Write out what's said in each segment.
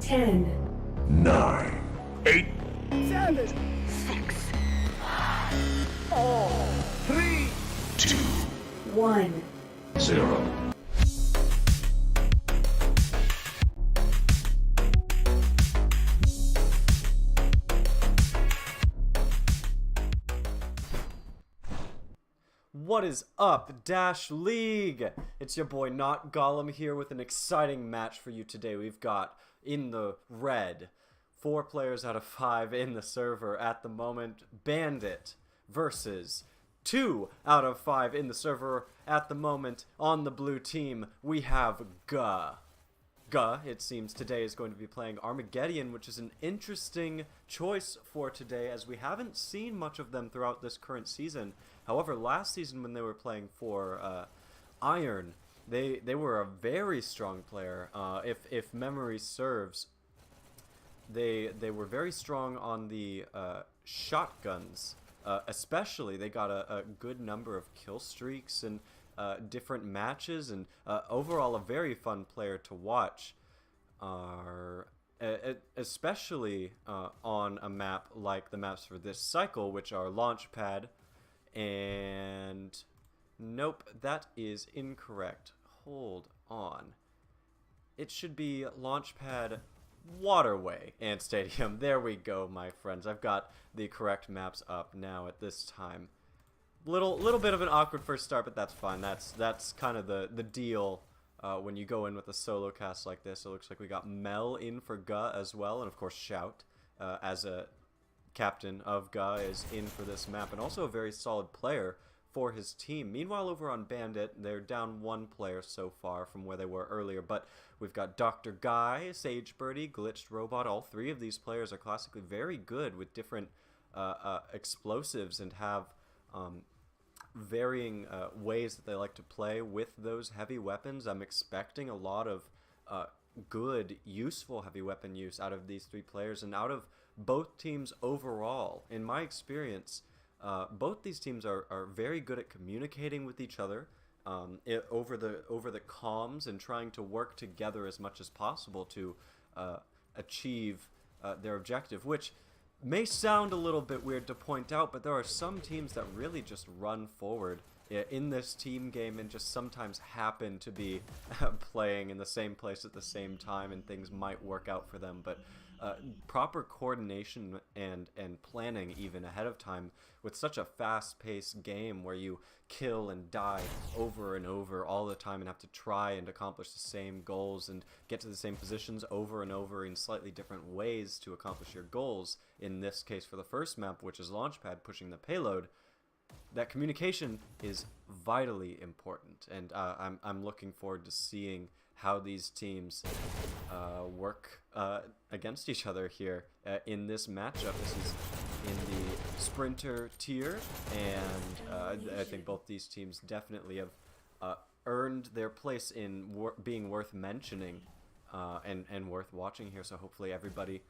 10, 9, 8, 7, 6, 3, 2, 1. 0. What is up, Dash League? It's your boy Notgollum here with an exciting match for you today. We've got, in the red, 4 players out of 5 in the server at the moment, Bandit, versus 2 out of 5 in the server at the moment. On the blue team, we have Guh. Guh, it seems, today is going to be playing Armageddon, which is an interesting choice for today, as we haven't seen much of them throughout this current season. However, last season when they were playing for Iron, they were a very strong player. If memory serves, they were very strong on the shotguns. Especially, they got a good number of kill streaks and different matches, and overall a very fun player to watch, especially on a map like the maps for this cycle, which are Launchpad and... Nope, that is incorrect. Hold on. It should be Launchpad, Waterway, and Stadium. There we go, my friends. I've got the correct maps up now at this time. Little bit of an awkward first start, but that's fine. That's kind of the deal when you go in with a solo cast like this. It looks like we got Mel in for Guh as well, and of course Shout as a captain of Guh is in for this map, and also a very solid player for his team. Meanwhile, over on Bandit, they're down 1 player so far from where they were earlier, but we've got Dr. Guy, Sage Birdie, Glitched Robot. All 3 of these players are classically very good with different explosives and have varying ways that they like to play with those heavy weapons. I'm expecting a lot of good, useful heavy weapon use out of these 3 players and out of both teams overall. In my experience, both these teams are very good at communicating with each other over the comms and trying to work together as much as possible to achieve their objective, which may sound a little bit weird to point out, but there are some teams that really just run forward in this team game and just sometimes happen to be playing in the same place at the same time, and things might work out for them. But proper coordination and planning even ahead of time with such a fast-paced game where you kill and die over and over all the time and have to try and accomplish the same goals and get to the same positions over and over in slightly different ways to accomplish your goals. In this case for the first map, which is Launchpad pushing the payload, that communication is vitally important, and I'm looking forward to seeing how these teams work against each other here in this matchup. This is in the Sprinter tier, and I think both these teams definitely have earned their place in being worth mentioning and worth watching here. So hopefully everybody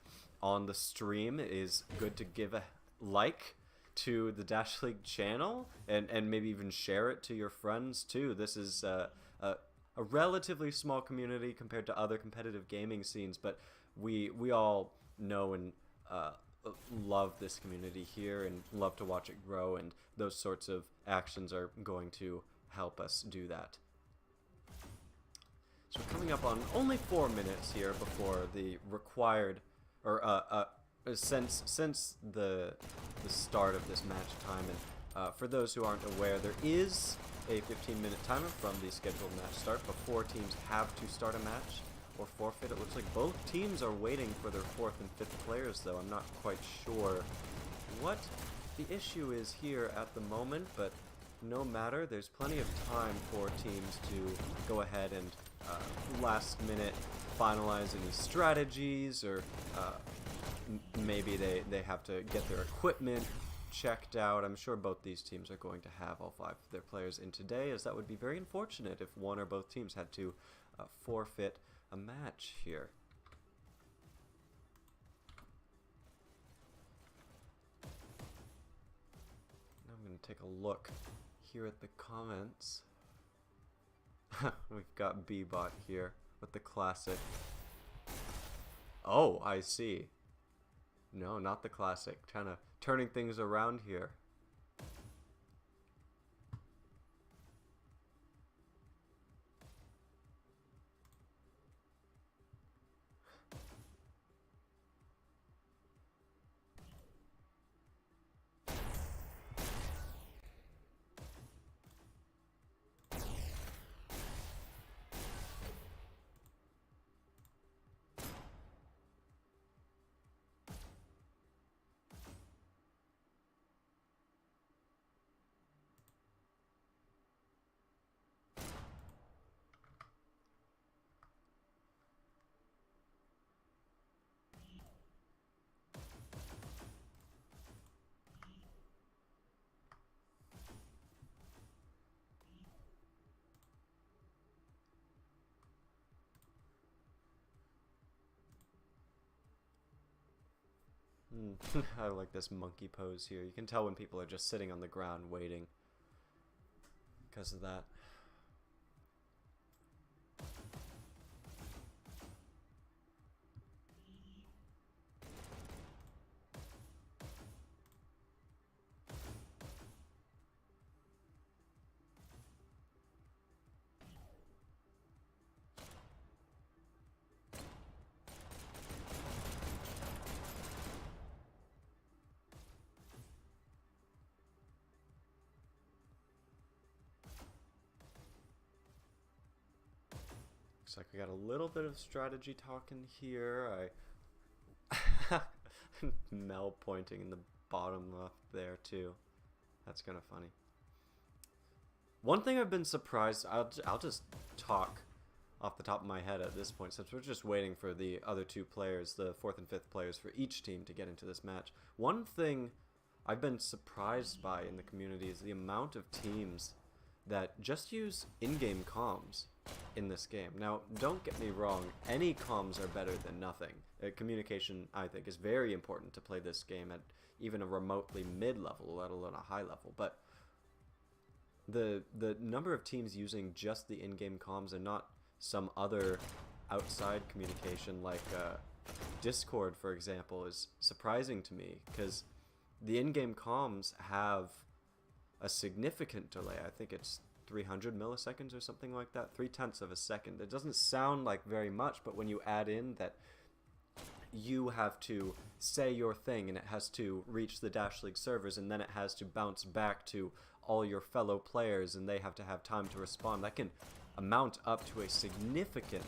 on the stream is good to give a like to the Dash League channel and maybe even share it to your friends too. This is a relatively small community compared to other competitive gaming scenes, but we all know and love this community here and love to watch it grow, and those sorts of actions are going to help us do that. So we're coming up on only 4 minutes here before the required, or since the start of this match time, and for those who aren't aware, there is a 15-minute timer from the scheduled match start before teams have to start a match or forfeit. It looks like both teams are waiting for their 4th and 5th players, though. I'm not quite sure what the issue is here at the moment, but no matter, there's plenty of time for teams to go ahead and last minute finalize any strategies, or maybe they have to get their equipment checked out. I'm sure both these teams are going to have all 5 of their players in today, as that would be very unfortunate if one or both teams had to forfeit a match here. Now I'm going to take a look here at the comments. We've got B-Bot here with the classic Oh, I see. No, not the classic. Kind of turning things around here. I like this monkey pose here. You can tell when people are just sitting on the ground waiting because of that. Looks like we got a little bit of strategy talking here. Mel pointing in the bottom left there too. That's kind of funny. One thing I've been surprised, I'll just talk off the top of my head at this point, since we're just waiting for the other two players, the 4th and 5th players for each team to get into this match. One thing I've been surprised by in the community is the amount of teams that just use in-game comms in this game. Now, don't get me wrong, any comms are better than nothing. Communication, I think, is very important to play this game at even a remotely mid-level, let alone a high level. But the number of teams using just the in-game comms and not some other outside communication like Discord, for example, is surprising to me, because the in-game comms have a significant delay. I think it's 300 milliseconds or something like that, 0.3 of a second. It doesn't sound like very much, but when you add in that you have to say your thing and it has to reach the Dash League servers and then it has to bounce back to all your fellow players and they have to have time to respond, that can amount up to a significant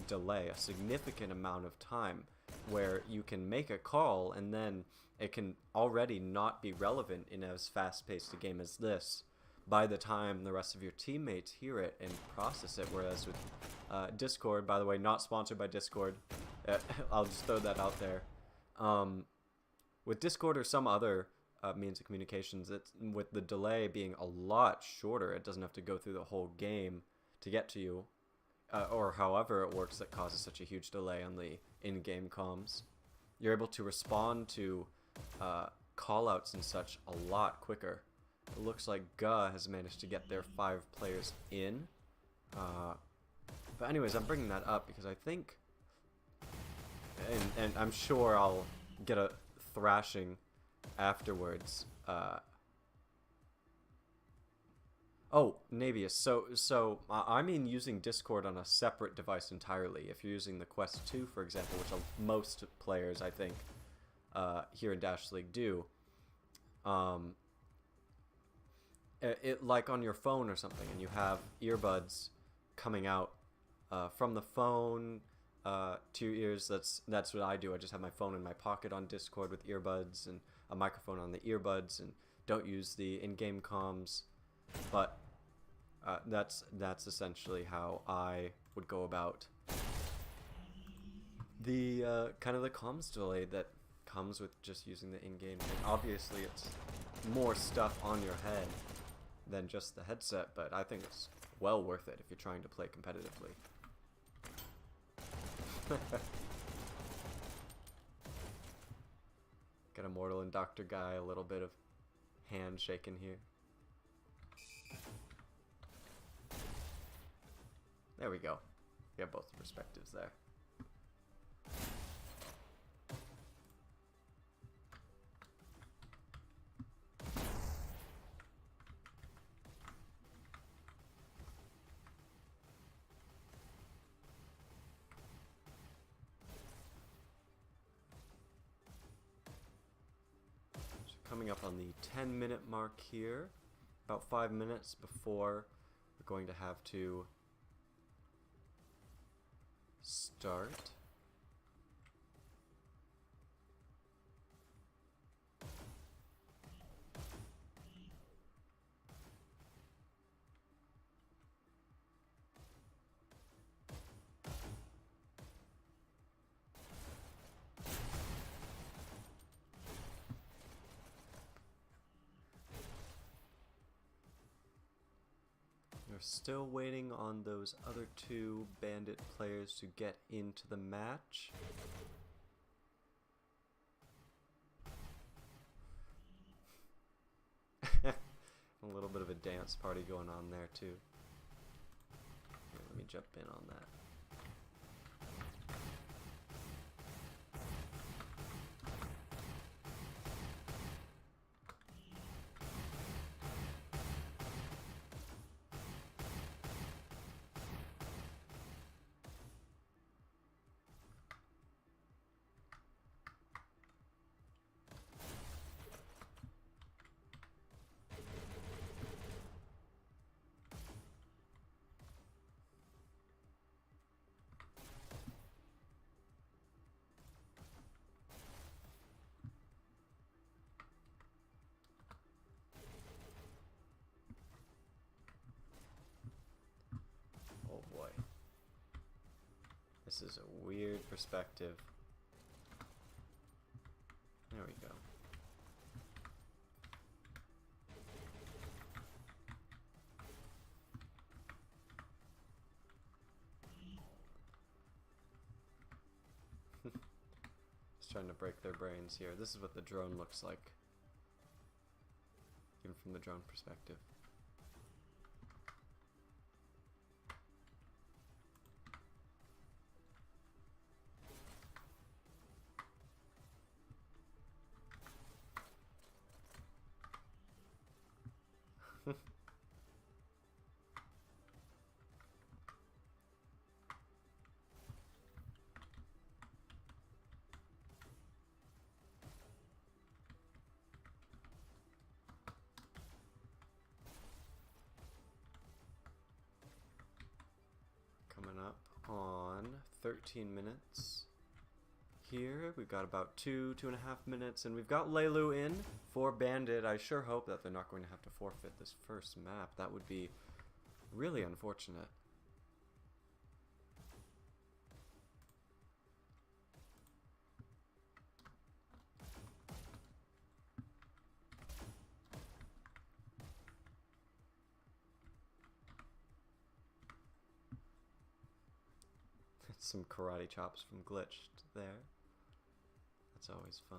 delay, a significant amount of time where you can make a call and then it can already not be relevant in as fast-paced a game as this by the time the rest of your teammates hear it and process it. Whereas with Discord, by the way, not sponsored by Discord, I'll just throw that out there. With Discord or some other means of communications, it's, with the delay being a lot shorter, it doesn't have to go through the whole game to get to you, or however it works that causes such a huge delay on the in-game comms. You're able to respond to call-outs and such a lot quicker. It looks like Ga has managed to get their 5 players in. But anyways, I'm bringing that up because I think, and I'm sure I'll get a thrashing afterwards. Oh, Navius, so I mean using Discord on a separate device entirely. If you're using the Quest 2, for example, which most players, I think, here in Dash League do, it like on your phone or something, and you have earbuds coming out from the phone to your ears. That's what I do. I just have my phone in my pocket on Discord with earbuds and a microphone on the earbuds, and don't use the in-game comms. But that's essentially how I would go about the kind of the comms delay that comes with just using the in-game thing. Obviously, it's more stuff on your head than just the headset, but I think it's well worth it if you're trying to play competitively. Got Immortal and Dr. Guy, a little bit of hand shaking here. There we go. We got both perspectives there. coming up on the 10-minute mark here. About 5 minutes before we're going to have to start. We're still waiting on those other two bandit players to get into the match. A little bit of a dance party going on there too. Here, let me jump in on that. Oh boy. This is a weird perspective. There we go. Just trying to break their brains here. This is what the drone looks like. Even from the drone perspective. Coming up on 13 minutes. Here we've got about 2.5 minutes, and we've got Leilu in for Bandit. I sure hope that they're not going to have to forfeit this first map. That would be really unfortunate. Some karate chops from Glitched there. That's always fun.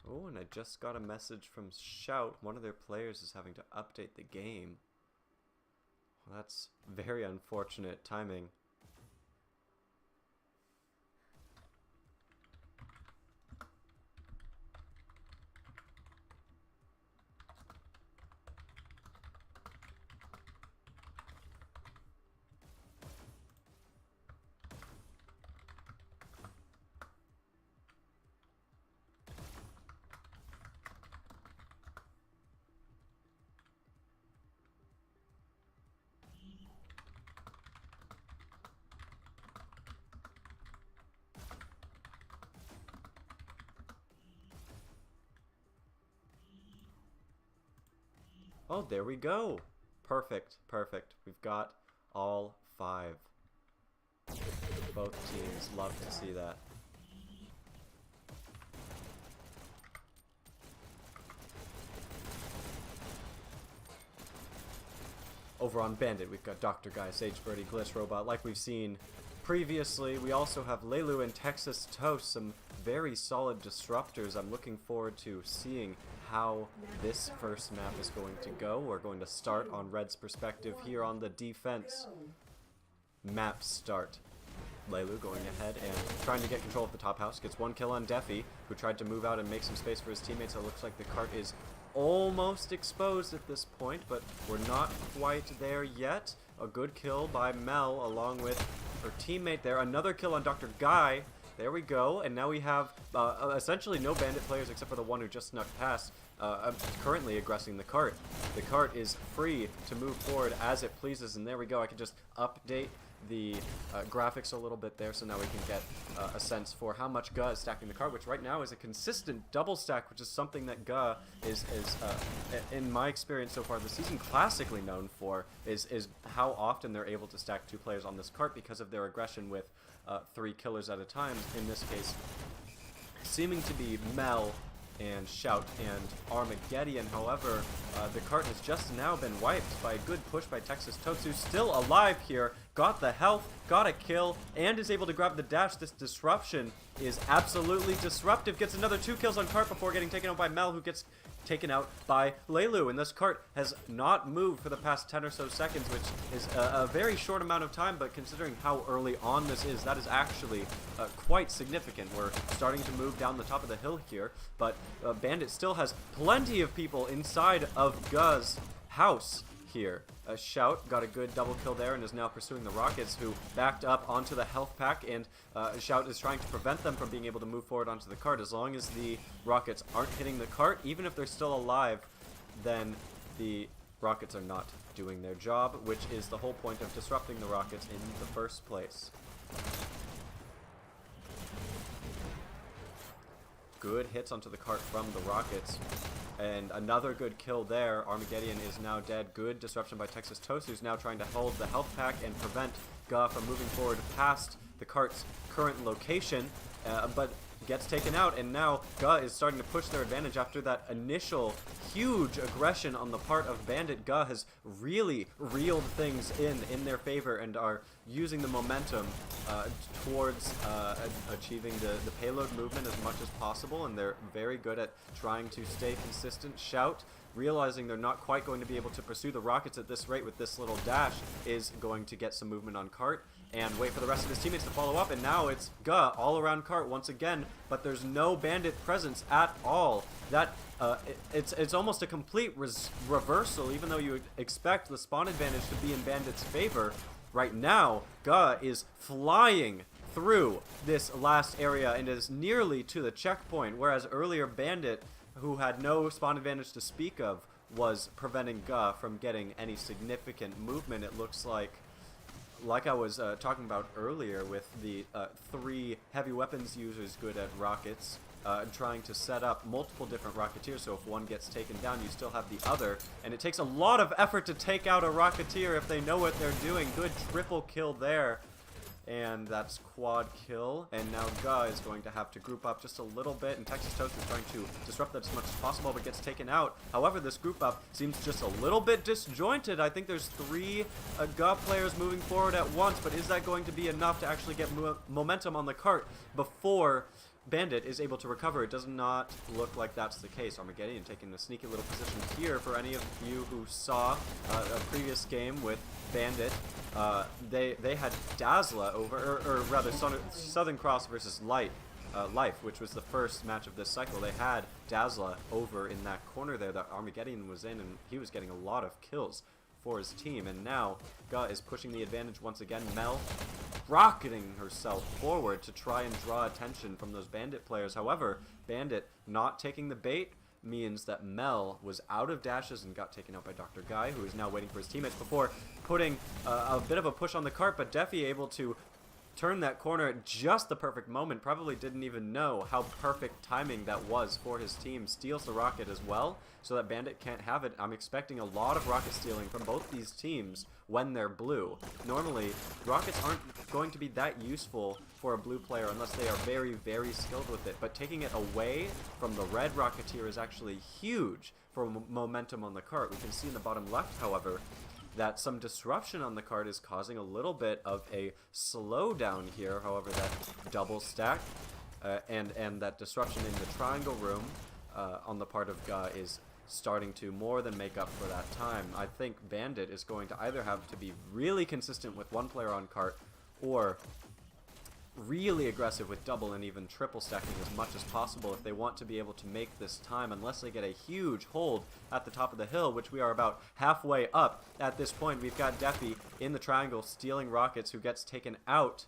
Oh, and I just got a message from Shout. One of their players is having to update the game. Well, that's very unfortunate timing. Oh, there we go. Perfect, perfect. We've got all 5. Both teams love to see that. Over on Bandit, we've got Dr. Guy, Sage Birdie, Glitch Robot, like we've seen previously. We also have Leilu and Texas Toast, some very solid disruptors. I'm looking forward to seeing how this first map is going to go. We're going to start on Red's perspective here on the defense. Map start. Leilu going ahead and trying to get control of the top house. Gets 1 kill on Defi, who tried to move out and make some space for his teammates. It looks like the cart is almost exposed at this point, but we're not quite there yet. A good kill by Mel along with her teammate there. Another kill on Dr. Guy. There we go, and now we have essentially no bandit players except for the one who just snuck past, currently aggressing the cart. The cart is free to move forward as it pleases, and there we go. I can just update the graphics a little bit there, so now we can get a sense for how much Ga is stacking the cart, which right now is a consistent double stack, which is something that Ga is in my experience so far this season, classically known for, is how often they're able to stack 2 players on this cart because of their aggression with 3 killers at a time. In this case, seeming to be Mel and Shout and Armageddon. However, the cart has just now been wiped by a good push by Texas Totes, who's still alive here, got the health, got a kill, and is able to grab the dash. This disruption is absolutely disruptive. Gets another 2 kills on cart before getting taken out by Mel, who gets taken out by Leilu, and this cart has not moved for the past 10 or so seconds, which is a very short amount of time, but considering how early on this is, that is actually quite significant. We're starting to move down the top of the hill here, but Bandit still has plenty of people inside of Ga's house here. Shout got a good double kill there and is now pursuing the Rockets, who backed up onto the health pack, and Shout is trying to prevent them from being able to move forward onto the cart. As long as the Rockets aren't hitting the cart, even if they're still alive, then the Rockets are not doing their job, which is the whole point of disrupting the Rockets in the first place. Good hits onto the cart from the Rockets. And another good kill there. Armageddon is now dead. Good disruption by Texas Toast, who's now trying to hold the health pack and prevent Ga from moving forward past the cart's current location, but gets taken out, and now Ga is starting to push their advantage after that initial huge aggression on the part of Bandit. Ga has really reeled things in their favor and are using the momentum towards achieving the payload movement as much as possible, and they're very good at trying to stay consistent. Shout, realizing they're not quite going to be able to pursue the Rockets at this rate with this little dash, is going to get some movement on cart and wait for the rest of his teammates to follow up, and now it's Ga all around cart once again, but there's no Bandit presence at all. That it's almost a complete reversal, even though you would expect the spawn advantage to be in Bandit's favor. Right now, Ga is flying through this last area and is nearly to the checkpoint, whereas earlier Bandit, who had no spawn advantage to speak of, was preventing Ga from getting any significant movement. It looks like I was talking about earlier with the 3 heavy weapons users good at rockets, trying to set up multiple different Rocketeers, so if one gets taken down, you still have the other, and it takes a lot of effort to take out a Rocketeer if they know what they're doing. Good triple kill there, and that's quad kill, and now Ga is going to have to group up just a little bit, and Texas Toast is trying to disrupt that as much as possible, but gets taken out. However, this group up seems just a little bit disjointed. I think there's 3 Ga players moving forward at once, but is that going to be enough to actually get momentum on the cart before Bandit is able to recover? It does not look like that's the case. Armageddon taking a sneaky little position here. For any of you who saw a previous game with Bandit, they had Dazzla over, or rather Southern Cross versus Life, which was the first match of this cycle. They had Dazzla over in that corner there that Armageddon was in, and he was getting a lot of kills for his team, and now Ga is pushing the advantage once again. Mel rocketing herself forward to try and draw attention from those Bandit players. However, Bandit not taking the bait means that Mel was out of dashes and got taken out by Dr. Guy, who is now waiting for his teammates before putting a bit of a push on the cart, but Defi able to turn that corner at just the perfect moment. Probably didn't even know how perfect timing that was for his team. Steals the rocket as well, so that Bandit can't have it. I'm expecting a lot of rocket stealing from both these teams when they're blue. Normally, rockets aren't going to be that useful for a blue player unless they are very, very skilled with it. But taking it away from the red Rocketeer is actually huge for momentum on the cart. We can see in the bottom left, however, that some disruption on the cart is causing a little bit of a slowdown here. However, that double stack and that disruption in the triangle room on the part of Ga is starting to more than make up for that time. I think Bandit is going to either have to be really consistent with one player on cart, or really aggressive with double and even triple stacking as much as possible if they want to be able to make this time, unless they get a huge hold at the top of the hill, which we are about halfway up at this point. We've got Defi in the triangle stealing rockets, who gets taken out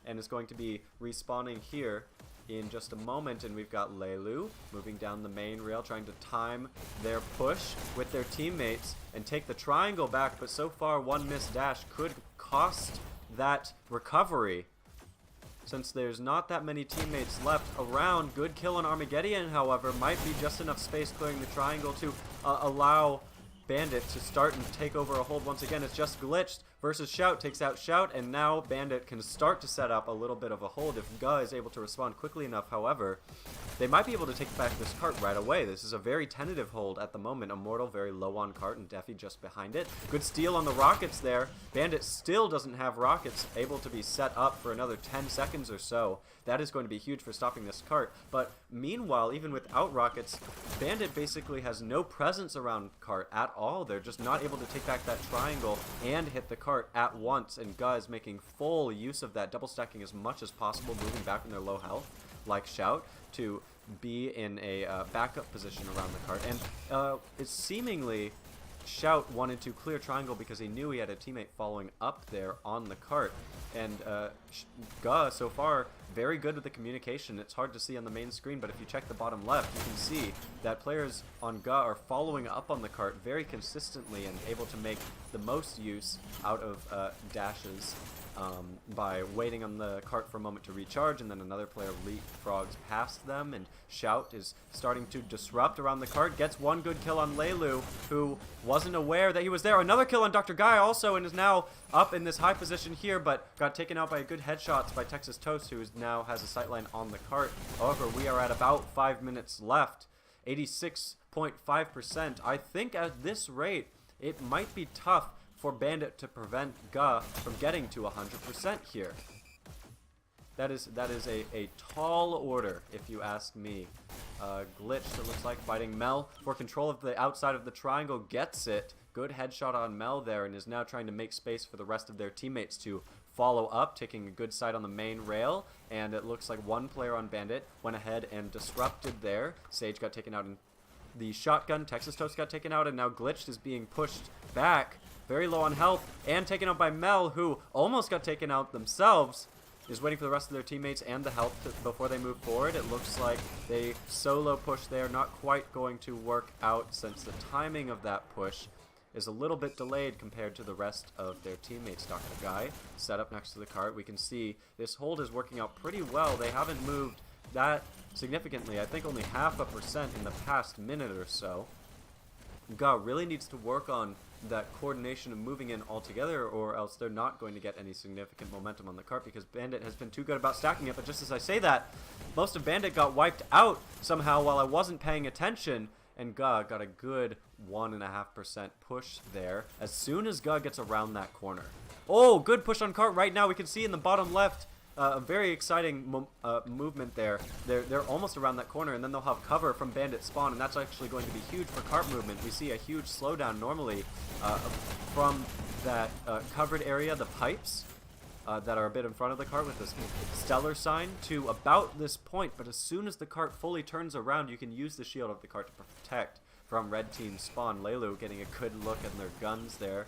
and is going to be respawning here in just a moment. And we've got Leilu moving down the main rail, trying to time their push with their teammates and take the triangle back, but so far one missed dash could cost that recovery, since there's not that many teammates left around. Good kill on Armageddon, however, might be just enough space clearing the triangle to allow Bandit to start and take over a hold once again. It's just glitched versus Shout, takes out Shout, and now Bandit can start to set up a little bit of a hold if Ga is able to respond quickly enough. However, they might be able to take back this cart right away. This is a very tentative hold at the moment. Immortal very low on cart, and Defi just behind it. Good steal on the rockets there. Bandit still doesn't have rockets able to be set up for another 10 seconds or so. That is going to be huge for stopping this cart. But meanwhile, even without rockets, Bandit basically has no presence around cart at all. They're just not able to take back that triangle and hit the cart at once, and Ga is making full use of that, double stacking as much as possible, moving back in their low health like Shout to be in a backup position around the cart. And it's seemingly Shout wanted to clear triangle because he knew he had a teammate following up there on the cart. And Ga, so far, very good with the communication. It's hard to see on the main screen, but if you check the bottom left, you can see that players on Ga are following up on the cart very consistently and able to make the most use out of dashes by waiting on the cart for a moment to recharge, and then another player leapfrogs past them, and Shout is starting to disrupt around the cart, gets one good kill on Leilu, who wasn't aware that he was there. Another kill on Dr. Guy also, and is now up in this high position here, but got taken out by a good headshots by Texas Toast, who now has a sightline on the cart. However, we are at about 5 minutes left, 86.5%. I think at this rate, it might be tough for Bandit to prevent Ga from getting to 100% here. That is a tall order, if you ask me. Glitch, it looks like, fighting Mel for control of the outside of the triangle, gets it. Good headshot on Mel there, and is now trying to make space for the rest of their teammates to follow up, taking a good side on the main rail. And it looks like one player on Bandit went ahead and disrupted there. Sage got taken out in the shotgun. Texas Toast got taken out, and now Glitched is being pushed back. Very low on health, and taken out by Mel, who almost got taken out themselves. Is waiting for the rest of their teammates and the health before they move forward. It looks like they solo push there, not quite going to work out, since the timing of that push is a little bit delayed compared to the rest of their teammates. Dr. Guy set up next to the cart. We can see this hold is working out pretty well. They haven't moved that significantly. I think only 0.5% in the past minute or so. Ga really needs to work on that coordination of moving in altogether, or else they're not going to get any significant momentum on the cart, because Bandit has been too good about stacking it. But just as I say that, most of Bandit got wiped out somehow while I wasn't paying attention, and Ga got a good 1.5% push there as soon as Ga gets around that corner. Oh, good push on cart right now. We can see in the bottom left a very exciting movement there. They're almost around that corner, and then they'll have cover from Bandit spawn, and that's actually going to be huge for cart movement. We see a huge slowdown normally from that covered area, the pipes that are a bit in front of the cart with this stellar sign, to about this point. But as soon as the cart fully turns around, you can use the shield of the cart to protect from red team spawn. Leilu getting a good look at their guns there.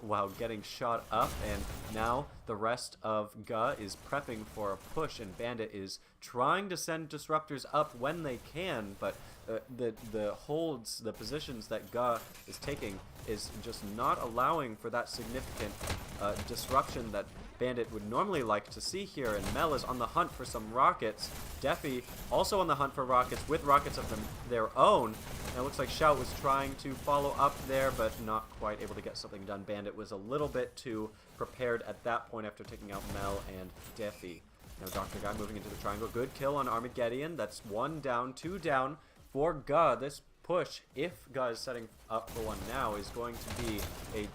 While getting shot up, and now the rest of Ga is prepping for a push, and Bandit is trying to send disruptors up when they can, but the holds, the positions that Ga is taking is just not allowing for that significant disruption that Bandit would normally like to see here. And Mel is on the hunt for some rockets. Defi also on the hunt for rockets, with rockets of their own. And it looks like Shout was trying to follow up there, but not quite able to get something done. Bandit was a little bit too prepared at that point after taking out Mel and Defi. Now Dr. Guy moving into the triangle. Good kill on Armageddon. That's 1 down, 2 down for Ga. This push, if Ga is setting up for one now, is going to be a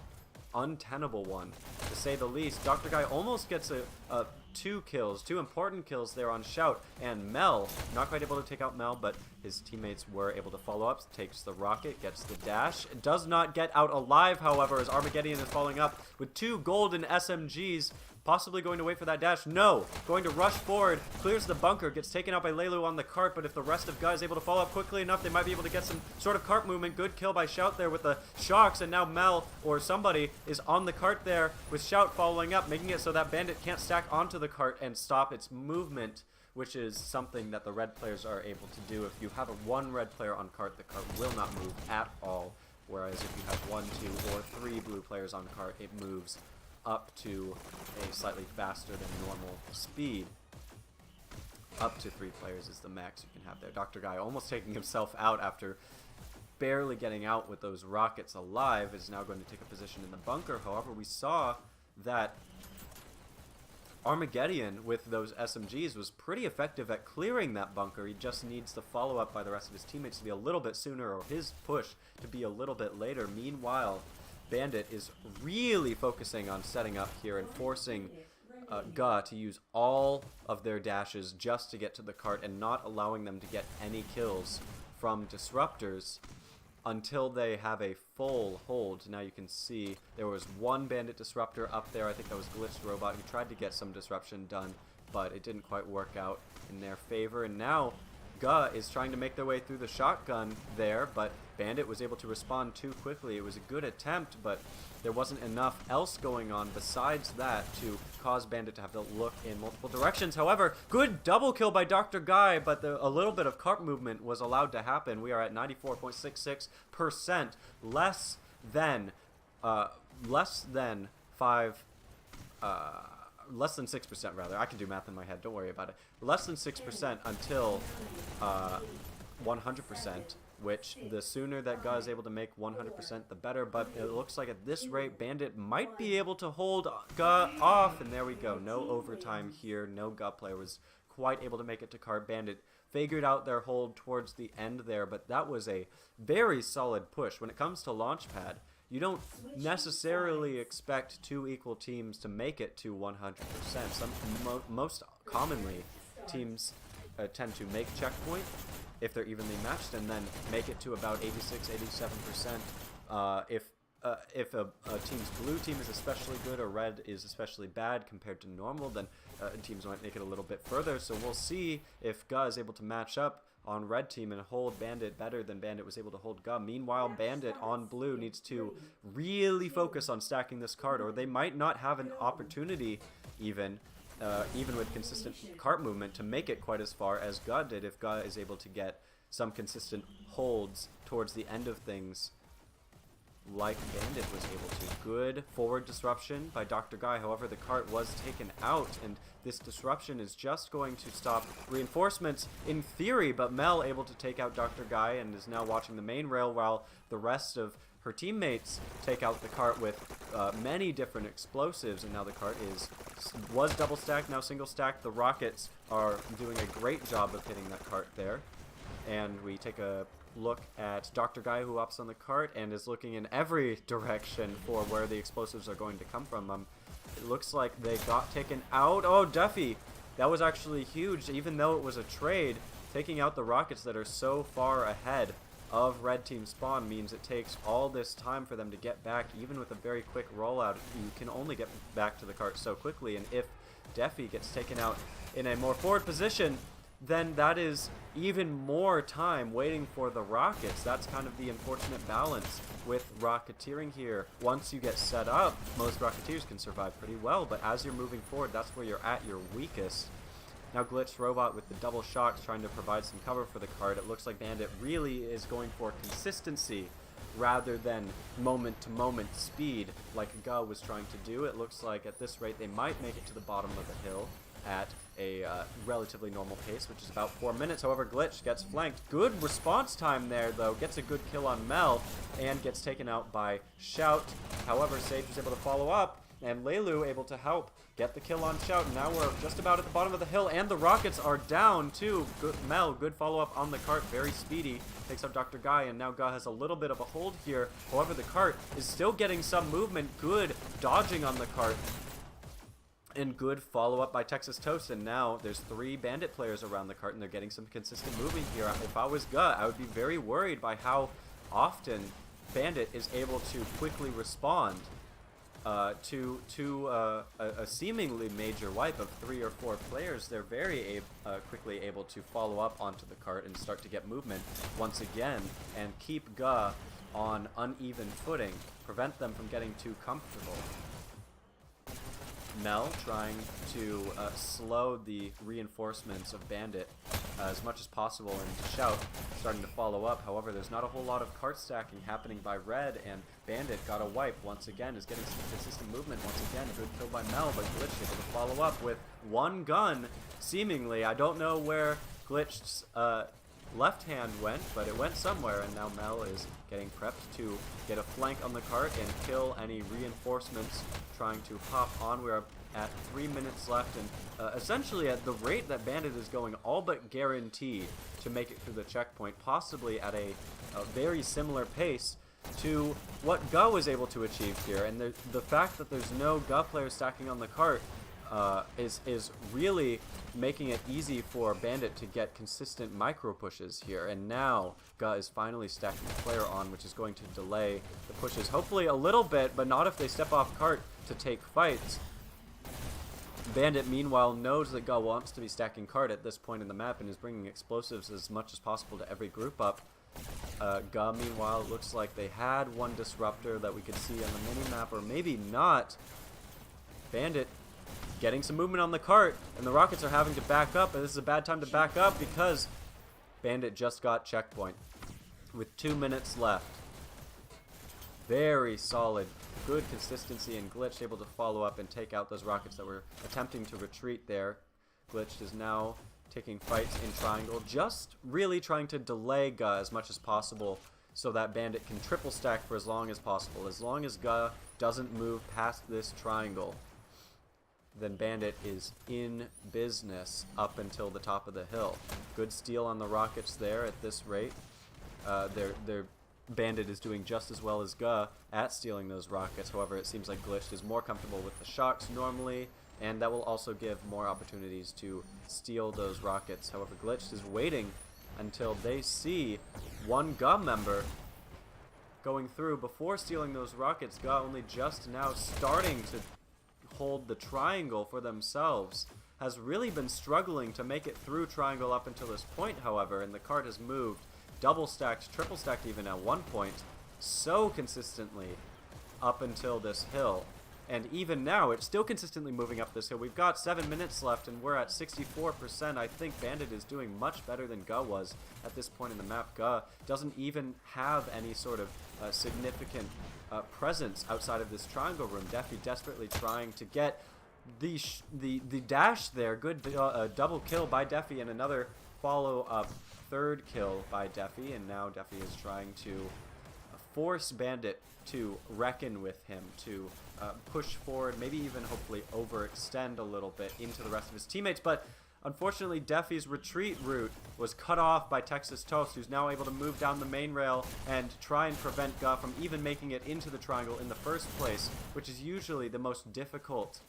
untenable one, to say the least. Dr. Guy almost gets a 2 kills, 2 important kills there on Shout, and Mel, not quite able to take out Mel, but his teammates were able to follow up. Takes the rocket, gets the dash, does not get out alive, however, as Armageddon is following up with 2 golden SMGs Possibly going to wait for that dash. No. Going to rush forward. Clears the bunker. Gets taken out by Leilu on the cart. But if the rest of Guh is able to follow up quickly enough, they might be able to get some sort of cart movement. Good kill by Shout there with the shocks. And now Mel or somebody is on the cart there with Shout following up, making it so that Bandit can't stack onto the cart and stop its movement, which is something that the red players are able to do. If you have one red player on cart, the cart will not move at all. Whereas if you have 1, 2, or 3 blue players on cart, it moves up to a slightly faster than normal speed. Up to 3 players is the max you can have there. Dr. Guy almost taking himself out after barely getting out with those rockets alive, is now going to take a position in the bunker. However, we saw that Armageddon with those SMGs was pretty effective at clearing that bunker. He just needs the follow-up by the rest of his teammates to be a little bit sooner, or his push to be a little bit later. Meanwhile, Bandit is really focusing on setting up here and forcing Guh to use all of their dashes just to get to the cart and not allowing them to get any kills from disruptors until they have a full hold. Now you can see there was one Bandit disruptor up there. I think that was Glitched Robot, who tried to get some disruption done, but it didn't quite work out in their favor. And now Guh is trying to make their way through the shotgun there, but Bandit was able to respond too quickly. It was a good attempt, but there wasn't enough else going on besides that to cause Bandit to have to look in multiple directions. However, good double kill by Dr. Guy, but a little bit of cart movement was allowed to happen. We are at 94.66%, less than 6% rather. I can do math in my head, don't worry about it. Less than 6% until 100%, which the sooner that Guh is able to make 100%, the better. But it looks like at this rate, Bandit might be able to hold Guh off. And there we go. No overtime here. No Guh player was quite able to make it to cart. Bandit figured out their hold towards the end there, but that was a very solid push. When it comes to Launchpad, you don't necessarily expect 2 equal teams to make it to 100%. Most commonly, teams tend to make checkpoint if they're evenly matched, and then make it to about 86–87%. If a team's blue team is especially good or red is especially bad compared to normal, then teams might make it a little bit further. So we'll see if Guh is able to match up on red team and hold Bandit better than Bandit was able to hold Guh. Meanwhile, Bandit on blue needs to really focus on stacking this cart, or they might not have an opportunity even with consistent cart movement to make it quite as far as Guh did, if Guh is able to get some consistent holds towards the end of things like Bandit was able to. Good forward disruption by Dr. Guy. However, the cart was taken out, and this disruption is just going to stop reinforcements in theory, but Mel able to take out Dr. Guy and is now watching the main rail while the rest of her teammates take out the cart with many different explosives. And now the cart was double stacked, now single stacked. The rockets are doing a great job of hitting that cart there. And we take a look at Dr. Guy, who hops on the cart and is looking in every direction for where the explosives are going to come from. It looks like they got taken out. Oh, Duffy! That was actually huge, even though it was a trade. Taking out the rockets that are so far ahead of red team spawn means it takes all this time for them to get back. Even with a very quick rollout, you can only get back to the cart so quickly, and if Duffy gets taken out in a more forward position, then that is even more time waiting for the rockets. That's kind of the unfortunate balance with rocketeering here. Once you get set up, most rocketeers can survive pretty well, but as you're moving forward, that's where you're at your weakest. Now Glitched Robot with the double shocks trying to provide some cover for the cart. It looks like Bandit really is going for consistency rather than moment-to-moment speed like Guh was trying to do. It looks like at this rate they might make it to the bottom of the hill at a relatively normal pace, which is about 4 minutes. However, Glitch gets flanked. Good response time there, though. Gets a good kill on Mel and gets taken out by Shout. However, Sage was able to follow up, and Leilu able to help get the kill on Shout. Now we're just about at the bottom of the hill, and the rockets are down, too. Good Mel, good follow-up on the cart. Very speedy. Takes up Dr. Guy, and now Guh has a little bit of a hold here. However, the cart is still getting some movement. Good dodging on the cart. And good follow-up by Texas Toast, and now there's 3 Bandit players around the cart, and they're getting some consistent movement here. If I was Guh, I would be very worried by how often Bandit is able to quickly respond a seemingly major wipe of 3 or 4 players, they're very quickly able to follow up onto the cart and start to get movement once again and keep Ga on uneven footing, prevent them from getting too comfortable. Mel trying to slow the reinforcements of Bandit as much as possible, and Shout starting to follow up. However, there's not a whole lot of cart stacking happening by Red, and Bandit got a wipe once again, is getting some consistent movement once again. Good kill by Mel, but Glitch able to follow up with one gun, seemingly. I don't know where Glitch's left hand went, but it went somewhere, and now Mel is getting prepped to get a flank on the cart and kill any reinforcements trying to hop on. We're at 3 minutes left, and essentially at the rate that Bandit is going, all but guaranteed to make it through the checkpoint, possibly at a very similar pace to what Ga was able to achieve here. And the fact that there's no Ga player stacking on the cart is really making it easy for Bandit to get consistent micro pushes here. And now Ga is finally stacking the player on, which is going to delay the pushes hopefully a little bit, but not if they step off cart to take fights. Bandit meanwhile knows that Ga wants to be stacking cart at this point in the map and is bringing explosives as much as possible to every group up. Ga meanwhile, it looks like they had one disruptor that we could see on the mini-map, or maybe not. Bandit getting some movement on the cart, and the Rockets are having to back up, and this is a bad time to back up because Bandit just got checkpoint with 2 minutes left. Very solid, good consistency, and Glitch able to follow up and take out those Rockets that were attempting to retreat there. Glitch is now taking fights in triangle, just really trying to delay Ga as much as possible so that Bandit can triple stack for as long as possible. As long as Ga doesn't move past this triangle, then Bandit is in business up until the top of the hill. Good steal on the Rockets there at this rate. Their Bandit is doing just as well as Ga at stealing those Rockets. However, it seems like Glitch is more comfortable with the shocks normally, and that will also give more opportunities to steal those Rockets. However, Glitch is waiting until they see one Ga member going through before stealing those Rockets. Ga only just now starting to hold the triangle for themselves, has really been struggling to make it through triangle up until this point, however, and the cart has moved double stacked, triple stacked even at one point so consistently up until this hill. And even now, it's still consistently moving up this hill. We've got 7 minutes left, and we're at 64%. I think Bandit is doing much better than Ga was at this point in the map. Ga doesn't even have any sort of significant presence outside of this triangle room. Defi desperately trying to get the dash there. Good double kill by Defi, and another follow-up third kill by Defi. And now Defi is trying to force Bandit to reckon with him, to push forward, maybe even hopefully overextend a little bit into the rest of his teammates. But unfortunately, Defi's retreat route was cut off by Texas Toast, who's now able to move down the main rail and try and prevent Ga from even making it into the triangle in the first place, which is usually the most difficult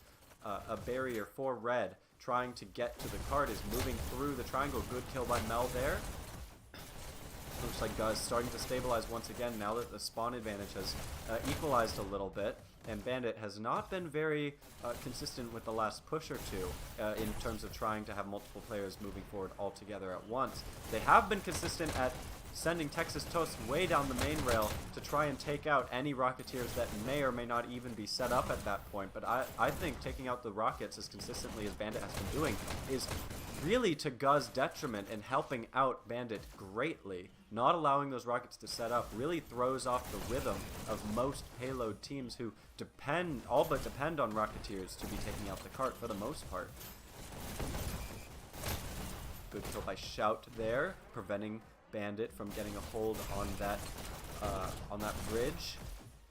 a barrier for Red. Trying to get to the cart is moving through the triangle. Good kill by Mel there. Looks like Ga is starting to stabilize once again now that the spawn advantage has equalized a little bit, and Bandit has not been very consistent with the last push or two in terms of trying to have multiple players moving forward all together at once. They have been consistent at sending Texas Toast way down the main rail to try and take out any Rocketeers that may or may not even be set up at that point. But I think taking out the Rockets as consistently as Bandit has been doing is really to Ga's detriment and helping out Bandit greatly. Not allowing those Rockets to set up really throws off the rhythm of most payload teams who all but depend on Rocketeers to be taking out the cart for the most part. Good kill by Shout there, preventing Bandit from getting a hold on that bridge.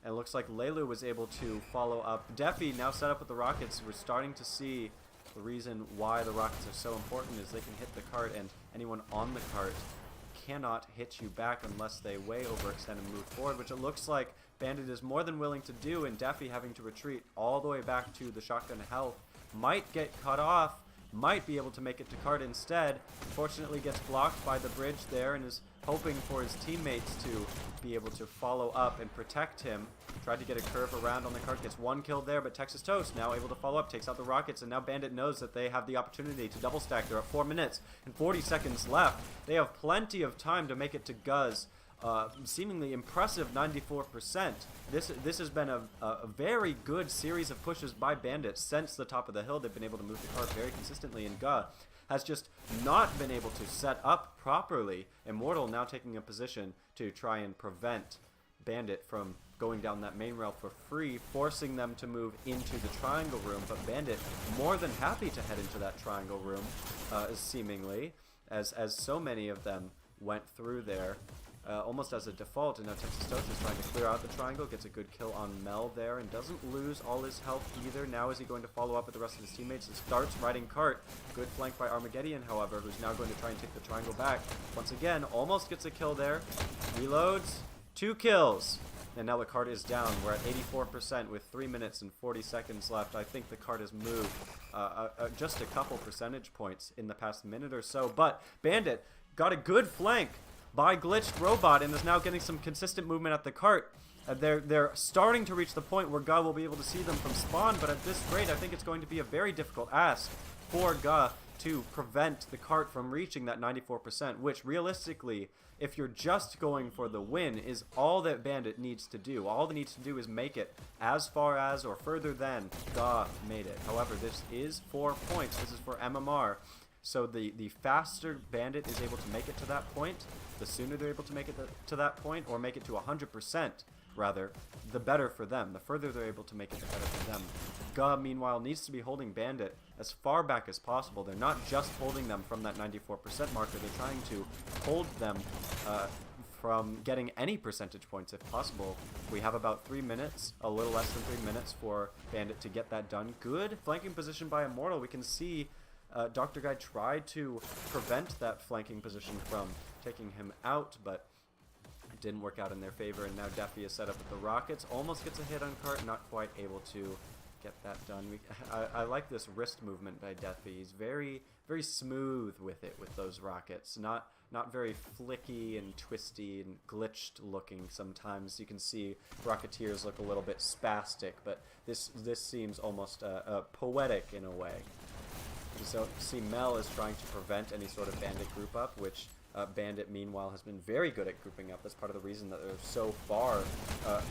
And it looks like Leilu was able to follow up. Defi now set up with the Rockets. We're starting to see the reason why the Rockets are so important is they can hit the cart, and anyone on the cart cannot hit you back unless they way overextend and move forward, which it looks like Bandit is more than willing to do, and Defi having to retreat all the way back to the shotgun health might get cut off might be able to make it to cart instead. Fortunately gets blocked by the bridge there and is hoping for his teammates to be able to follow up and protect him. Tried to get a curve around on the cart, gets one kill there, but Texas Toast now able to follow up, takes out the rockets, and now Bandit knows that they have the opportunity to double stack. They're at 4 minutes and 40 seconds left. They have plenty of time to make it to Guz. Seemingly impressive 94%. This has been a very good series of pushes by Bandit since the top of the hill. They've been able to move the cart very consistently, and Guz has just not been able to set up properly. Immortal now taking a position to try and prevent Bandit from going down that main rail for free, forcing them to move into the triangle room, but Bandit more than happy to head into that triangle room, seemingly, as so many of them went through there. Almost as a default, and now Texas Toast is trying to clear out the triangle, gets a good kill on Mel there, and doesn't lose all his health either. Now is he going to follow up with the rest of his teammates and starts riding cart. Good flank by Armageddon, however, who's now going to try and take the triangle back. Once again, almost gets a kill there. Reloads, 2 kills. And now the cart is down. We're at 84% with 3 minutes and 40 seconds left. I think the cart has moved just a couple percentage points in the past minute or so, but Bandit got a good flank by Glitched Robot and is now getting some consistent movement at the cart. They're starting to reach the point where Ga will be able to see them from spawn, but at this rate I think it's going to be a very difficult ask for Ga to prevent the cart from reaching that 94%, which realistically, if you're just going for the win, is all that Bandit needs to do. All they need to do is make it as far as or further than Ga made it. However, this is 4 points. This is for MMR. So the faster Bandit is able to make it to that point, the sooner they're able to make it to that point, or make it to 100%, rather, the better for them. The further they're able to make it, the better for them. Ga, meanwhile, needs to be holding Bandit as far back as possible. They're not just holding them from that 94% marker. They're trying to hold them from getting any percentage points if possible. We have about 3 minutes, a little less than 3 minutes for Bandit to get that done. Good flanking position by Immortal. We can see Dr. Guy tried to prevent that flanking position from taking him out, but it didn't work out in their favor, and now Defi is set up with the rockets. Almost gets a hit on cart, not quite able to get that done. I like this wrist movement by Defi. He's very, very smooth with it, with those rockets. Not very flicky and twisty and glitched looking sometimes. You can see Rocketeers look a little bit spastic, but this seems almost poetic in a way. So see Mel is trying to prevent any sort of Bandit group up, which Bandit meanwhile has been very good at grouping up. That's part of the reason that they're so far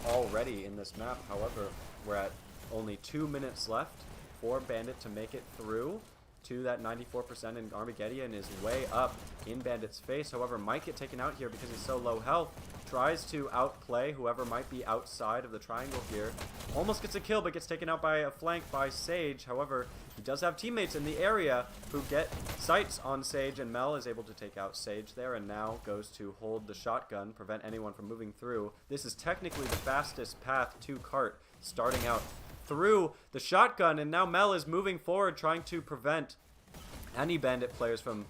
already in this map. However, we're at only 2 minutes left for Bandit to make it through to that 94%, and Armageddon is way up in Bandit's face. However, might get taken out here because he's so low health. Tries to outplay whoever might be outside of the triangle here. Almost gets a kill, but gets taken out by a flank by Sage. However, he does have teammates in the area who get sights on Sage, and Mel is able to take out Sage there, and now goes to hold the shotgun, prevent anyone from moving through. This is technically the fastest path to cart, starting out through the shotgun, and now Mel is moving forward, trying to prevent any Bandit players from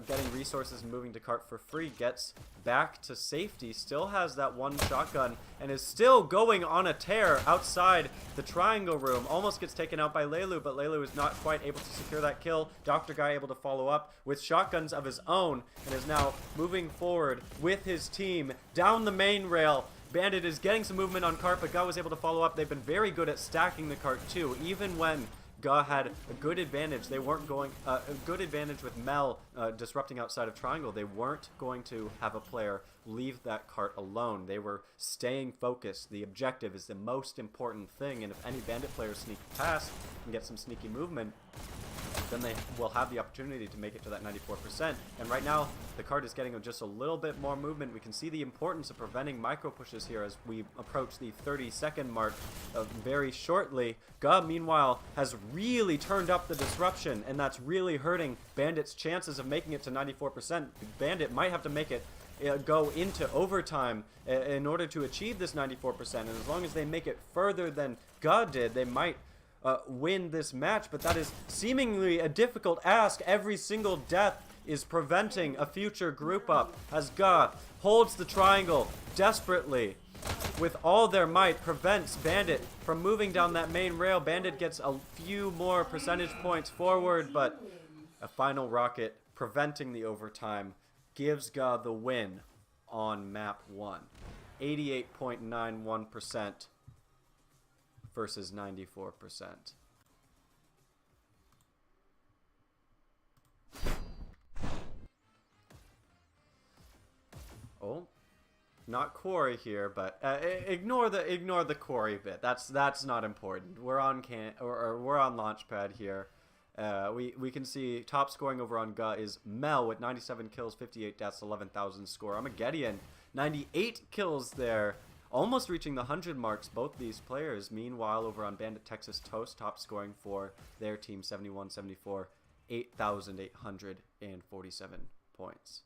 getting resources and moving to cart for free. Gets back to safety, still has that one shotgun, and is still going on a tear outside the triangle room. Almost gets taken out by Leilu, but Leilu is not quite able to secure that kill. Dr. Guy able to follow up with shotguns of his own, and is now moving forward with his team down the main rail. Bandit is getting some movement on cart, but Ga was able to follow up. They've been very good at stacking the cart too, even when Ga had a good advantage. They weren't going a good advantage with Mel disrupting outside of triangle. They weren't going to have a player leave that cart alone. They were staying focused. The objective is the most important thing, and if any Bandit players sneak past and get some sneaky movement, then they will have the opportunity to make it to that 94%. And right now, the cart is getting just a little bit more movement. We can see the importance of preventing micro pushes here as we approach the 30-second mark very shortly. Ga, meanwhile, has really turned up the disruption, and that's really hurting Bandit's chances of making it to 94%. Bandit might have to make it go into overtime in order to achieve this 94%, and as long as they make it further than Ga did, they might win this match, but that is seemingly a difficult ask. Every single death is preventing a future group up as Ga holds the triangle desperately with all their might, prevents Bandit from moving down that main rail. Bandit gets a few more percentage points forward, but A final rocket preventing the overtime gives Ga the win on map 1. 88.91% versus 94%. Oh, not quarry here, but ignore the quarry bit. That's not important. We're on we're on Launchpad here. We can see top scoring over on Ga is Mel with 97 kills, 58 deaths, 11,000 score. Armageddon, 98 kills there, almost reaching the 100 marks, both these players. Meanwhile, over on Bandit Texas Toast, top scoring for their team, 71-74, 8,847 points.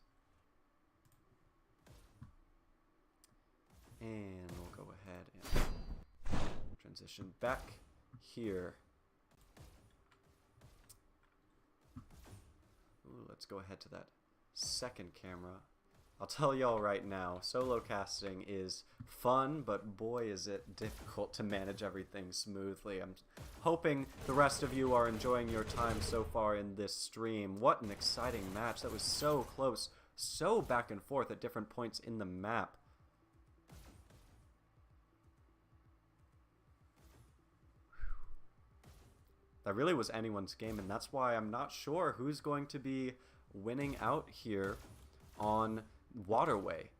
And we'll go ahead and transition back here. Ooh, let's go ahead to that second camera. I'll tell y'all right now, solo casting is fun, but boy is it difficult to manage everything smoothly. I'm hoping the rest of you are enjoying your time so far in this stream. What an exciting match. That was so close, so back and forth at different points in the map. That really was anyone's game, and that's why I'm not sure who's going to be winning out here on Waterway,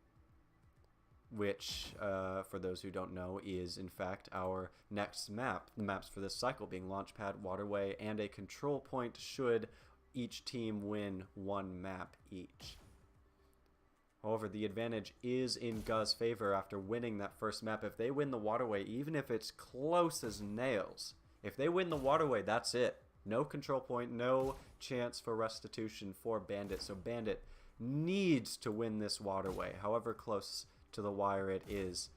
which, for those who don't know, is in fact our next map. The maps for this cycle being Launchpad, Waterway, and a control point should each team win one map each. However, the advantage is in Ga's favor after winning that first map. If they win the Waterway, even if it's close as nails, if they win the Waterway, that's it. No control point, no chance for restitution for Bandit. So Bandit needs to win this Waterway. However close to the wire it is,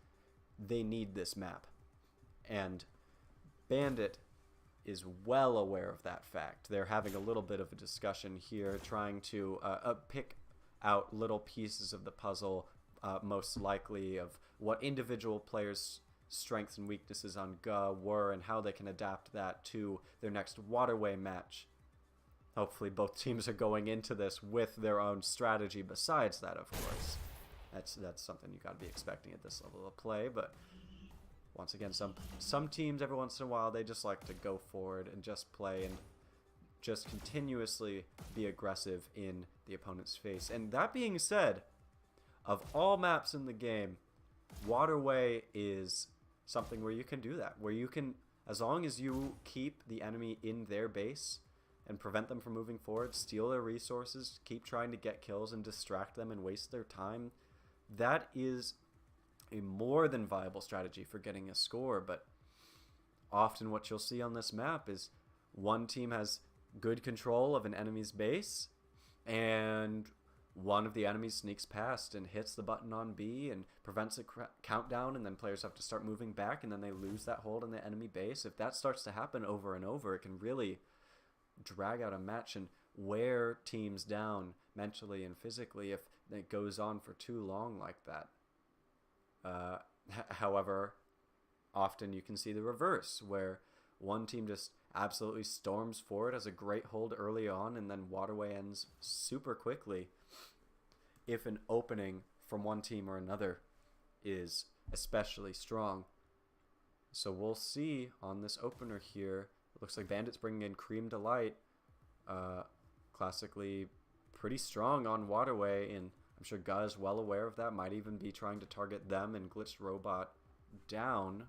they need this map. And Bandit is well aware of that fact. They're having a little bit of a discussion here, trying to pick out little pieces of the puzzle, most likely of what individual players' strengths and weaknesses on Ga were and how they can adapt that to their next Waterway match. Hopefully both teams are going into this with their own strategy besides that, of course. That's something you got to be expecting at this level of play, but once again, some teams every once in a while, they just like to go forward and just play and just continuously be aggressive in the opponent's face. And that being said, of all maps in the game, Waterway is something where you can do that, where you can, as long as you keep the enemy in their base and prevent them from moving forward, steal their resources, keep trying to get kills and distract them and waste their time, that is a more than viable strategy for getting a score. But often what you'll see on this map is one team has good control of an enemy's base, and one of the enemies sneaks past and hits the button on B and prevents a countdown, and then players have to start moving back, and then they lose that hold in the enemy base. If that starts to happen over and over, it can really drag out a match and wear teams down mentally and physically if it goes on for too long like that. However, often you can see the reverse, where one team just absolutely storms forward, has a great hold early on, and then Waterway ends super quickly if an opening from one team or another is especially strong. So we'll see on this opener here. It looks like Bandit's bringing in Cream Delight, classically pretty strong on Waterway, and I'm sure Ga is well aware of that, might even be trying to target them and Glitched Robot down.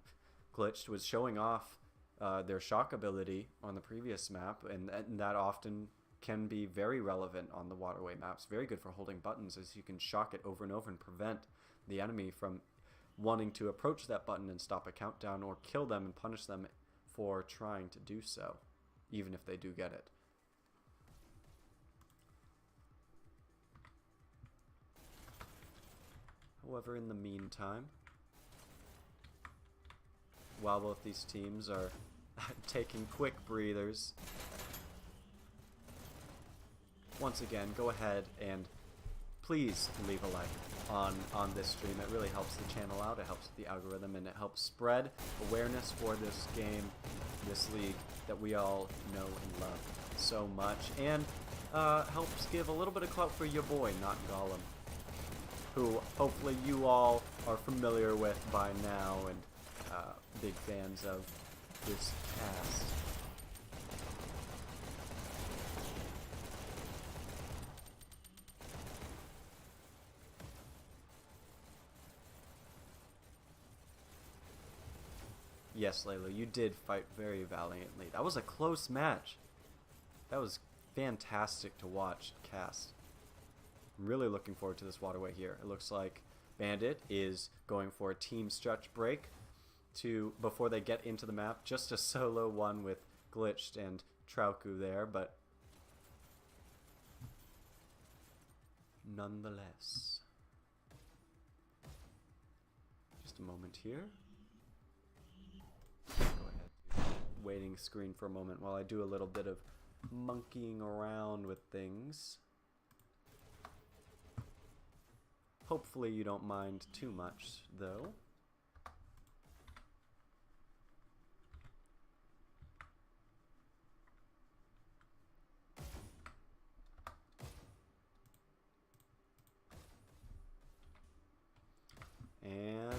Glitched was showing off their shock ability on the previous map, and that often can be very relevant on the Waterway maps. Very good for holding buttons, as you can shock it over and over and prevent the enemy from wanting to approach that button and stop a countdown, or kill them and punish them for trying to do so, even if they do get it. However, in the meantime, while both these teams are taking quick breathers, once again, go ahead and please leave a like on this stream. It really helps the channel out, it helps the algorithm, and it helps spread awareness for this game, this league that we all know and love so much. And helps give a little bit of clout for your boy, Notgollum, who hopefully you all are familiar with by now and big fans of this cast. Yes, Layla, you did fight very valiantly. That was a close match. That was fantastic to watch cast. I'm really looking forward to this waterway here. It looks like Bandit is going for a team stretch break before they get into the map. Just a solo one with Glitched and Trauku there, but nonetheless. Just a moment here. Go ahead. Waiting screen for a moment while I do a little bit of monkeying around with things. Hopefully you don't mind too much, though. And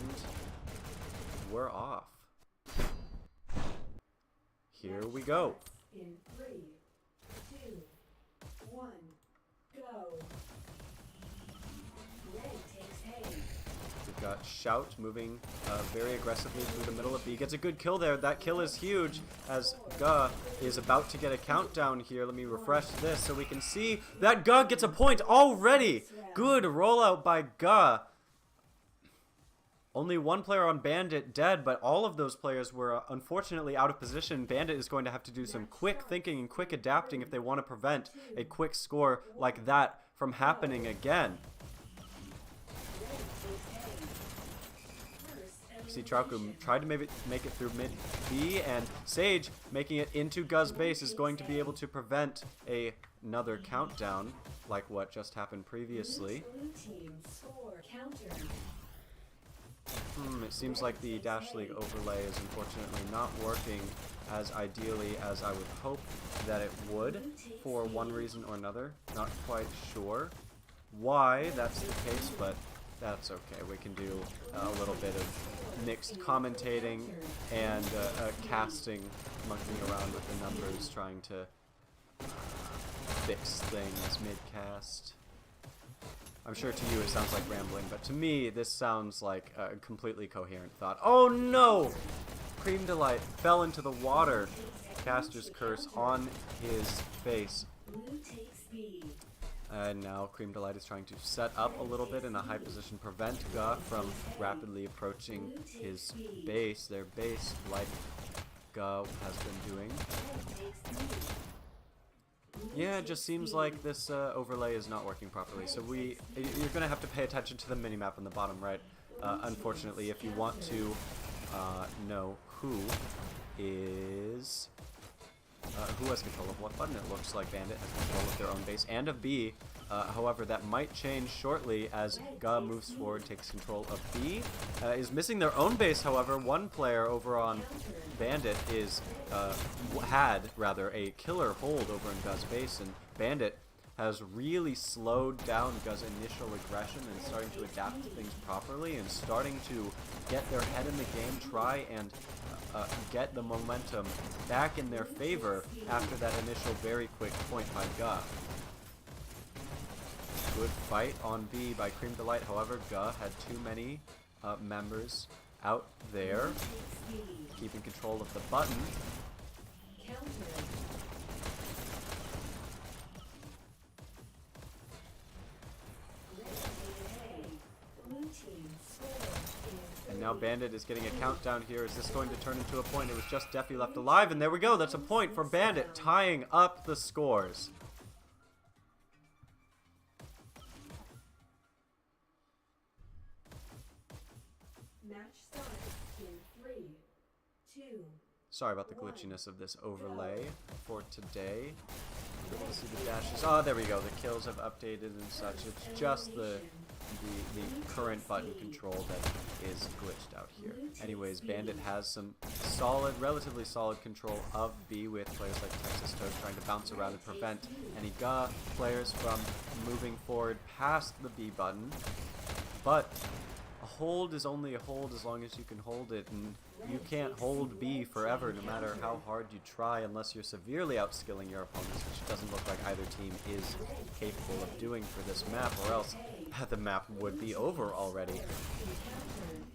we're off. Here we go. In 3, 2, 1, go. Red takes hay. We've got Shout moving very aggressively through the middle of B. Gets a good kill there. That kill is huge as Guh is about to get a countdown here. Let me refresh this so we can see that Guh gets a point already. Good rollout by Guh. Only one player on Bandit dead, but all of those players were unfortunately out of position. Bandit is going to have to do some quick thinking and quick adapting if they want to prevent a quick score like that from happening again. See, Trauku tried to make it through mid B, and Sage making it into Guh's base is going to be able to prevent another countdown like what just happened previously. It seems like the Dash League overlay is unfortunately not working as ideally as I would hope that it would for one reason or another. Not quite sure why that's the case, but that's okay. We can do a little bit of mixed commentating and casting, monkeying around with the numbers, trying to fix things mid-cast. I'm sure to you it sounds like rambling, but to me this sounds like a completely coherent thought. Oh no! Cream Delight fell into the water. Caster's Curse on his face. And now Cream Delight is trying to set up a little bit in a high position, prevent Guh from rapidly approaching his base, their base, like Guh has been doing. Yeah, it just seems like this overlay is not working properly. So you're going to have to pay attention to the minimap on the bottom right. Unfortunately, if you want to know who has control of what button. It looks like Bandit has control of their own base and of B. However, that might change shortly as Guh moves forward, takes control of B. Is missing their own base, however. One player over on Bandit had a killer hold over in Guh's base, and Bandit has really slowed down Guh's initial aggression and starting to adapt to things properly and starting to get their head in the game, try and get the momentum back in their favor after that initial very quick point by Guh. Good fight on B by Cream Delight. However, Guh had too many members out there, keeping control of the button. And now Bandit is getting a countdown here. Is this going to turn into a point? It was just Deafy left alive, and there we go. That's a point for Bandit, tying up the scores. Match starts in 3, 2. Sorry about the glitchiness of this overlay for today. Able to see the dashes. Oh, there we go. The kills have updated and such. It's just the the current button control that is glitched out here. Anyways, Bandit has some solid, relatively solid control of B with players like Texas Toad trying to bounce around and prevent any GA players from moving forward past the B button. But a hold is only a hold as long as you can hold it, and you can't hold B forever no matter how hard you try unless you're severely outskilling your opponents, which doesn't look like either team is capable of doing for this map, or else the map would be over already.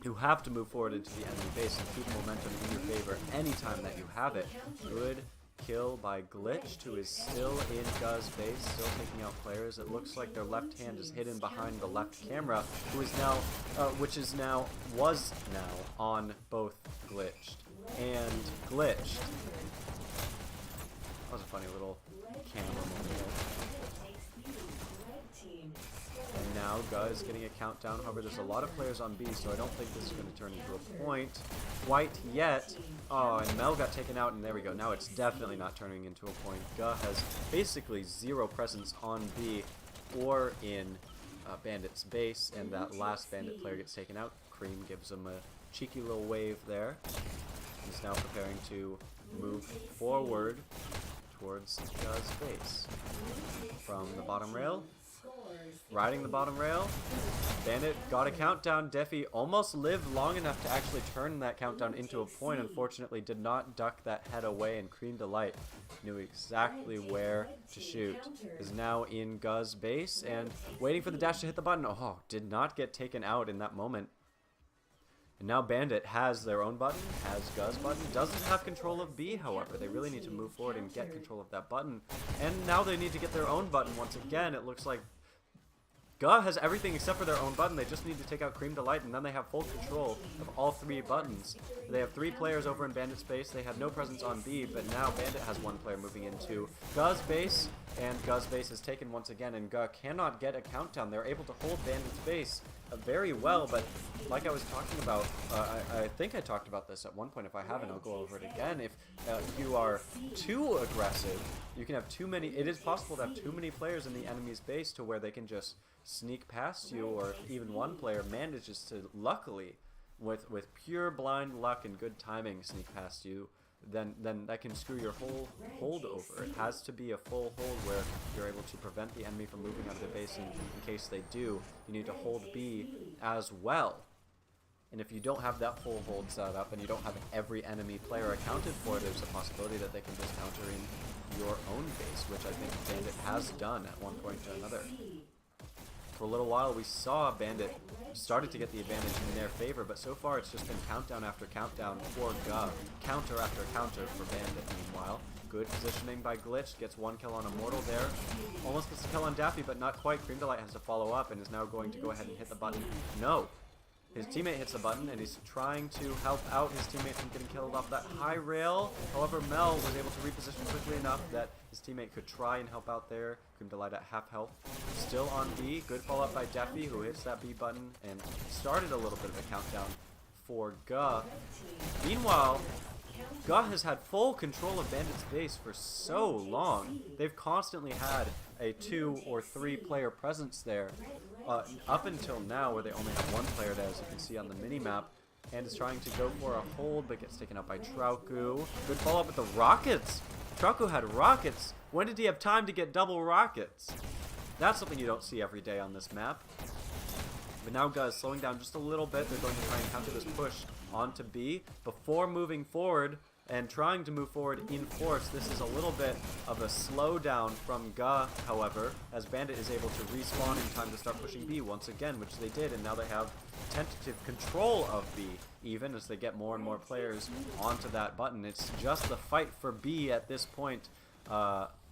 You have to move forward into the enemy base and keep momentum in your favor anytime that you have it. Good kill by Glitched, who is still in Guz's base, still taking out players. It looks like their left hand is hidden behind the left camera, who is now, was now on both Glitched and Glitched. That was a funny little camera moment there. And now Guz getting a countdown. However, there's a lot of players on B, so I don't think this is going to turn into a point quite yet. Oh, and Mel got taken out, and there we go. Now it's definitely not turning into a point. Guh has basically zero presence on B or in Bandit's base, and that last Bandit player gets taken out. Cream gives him a cheeky little wave there. He's now preparing to move forward towards Guz's base. From the bottom rail, riding the bottom rail, Bandit got a countdown. Defi almost lived long enough to actually turn that countdown into a point. Unfortunately, did not duck that head away, and Cream Delight knew exactly where to shoot. Is now in Guz's base and waiting for the dash to hit the button. Oh, did not get taken out in that moment. And now Bandit has their own button, has Guz's button, doesn't have control of B, however. They really need to move forward and get control of that button. And now they need to get their own button once again. It looks like Guh has everything except for their own button. They just need to take out Cream Delight, and then they have full control of all three buttons. They have three players over in Bandit's base. They have no presence on B, but now Bandit has one player moving into Guh's base, and Guh's base is taken once again, and Guh cannot get a countdown. They're able to hold Bandit's base very well, but like I was talking about, I think I talked about this at one point. If I haven't, I'll go over it again. If you are too aggressive, you can have too many. It is possible to have too many players in the enemy's base to where they can just sneak past you, or if even one player manages to, luckily, with pure blind luck and good timing, sneak past you, then that can screw your whole hold over. It has to be a full hold where you're able to prevent the enemy from moving out of the base, and in case they do, you need to hold B as well. And if you don't have that full hold set up and you don't have every enemy player accounted for, there's a possibility that they can just counter in your own base, which I think Bandit has done at one point or another. For a little while, we saw Bandit started to get the advantage in their favor, but so far it's just been countdown after countdown for Guh. Counter after counter for Bandit, meanwhile. Good positioning by Glitch. Gets one kill on Immortal there. Almost gets a kill on Daffy, but not quite. Cream Delight has to follow up and is now going to go ahead and hit the button. No. His teammate hits the button, and he's trying to help out his teammate from getting killed off that high rail. However, Mel was able to reposition quickly enough that his teammate could try and help out there. Cream Delight at half health. Still on B. Good follow-up by Defi, who hits that B button and started a little bit of a countdown for Guh. Meanwhile, Guh has had full control of Bandit's base for so long. They've constantly had a 2 or 3 player presence there. Up until now, where they only have one player there, as you can see on the mini-map, and is trying to go for a hold, but gets taken out by Trauku. Good follow-up with the rockets! Trauku had rockets! When did he have time to get double rockets? That's something you don't see every day on this map. But now Guh is slowing down just a little bit. They're going to try and counter this push onto B before moving forward and trying to move forward in force. This is a little bit of a slowdown from Guh, however, as Bandit is able to respawn in time to start pushing B once again, which they did, and now they have tentative control of B, even as they get more and more players onto that button. It's just the fight for B at this point,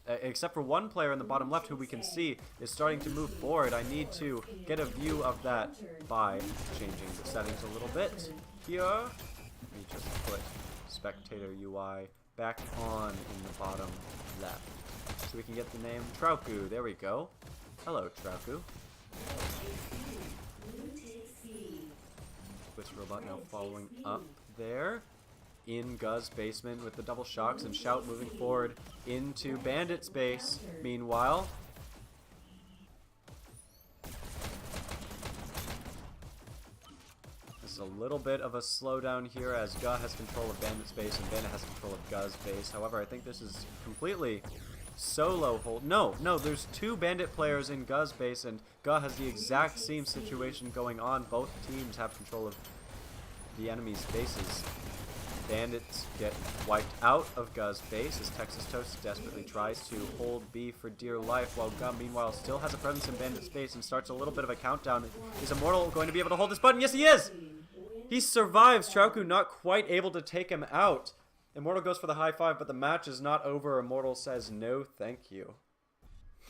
except for one player in the bottom left who we can see is starting to move forward. I need to get a view of that by changing the settings a little bit here. Let me just put Spectator UI back on in the bottom left so we can get the name Trauku. There we go. Hello, Trauku. Twitch Robot now following up there in Guh's basement with the double shocks, and Shout moving forward into Bandit's base. Meanwhile, It's a little bit of a slowdown here as Ga has control of Bandit's base and Bandit has control of Ga's base. However, I think this is completely solo hold. No, there's two Bandit players in Ga's base and Ga has the exact same situation going on. Both teams have control of the enemy's bases. Bandits get wiped out of Ga's base as Texas Toast desperately tries to hold B for dear life, while Ga meanwhile still has a presence in Bandit's base and starts a little bit of a countdown. Is Immortal going to be able to hold this button? Yes, he is! He survives. Trauku not quite able to take him out. Immortal goes for the high five, but the match is not over. Immortal says no thank you.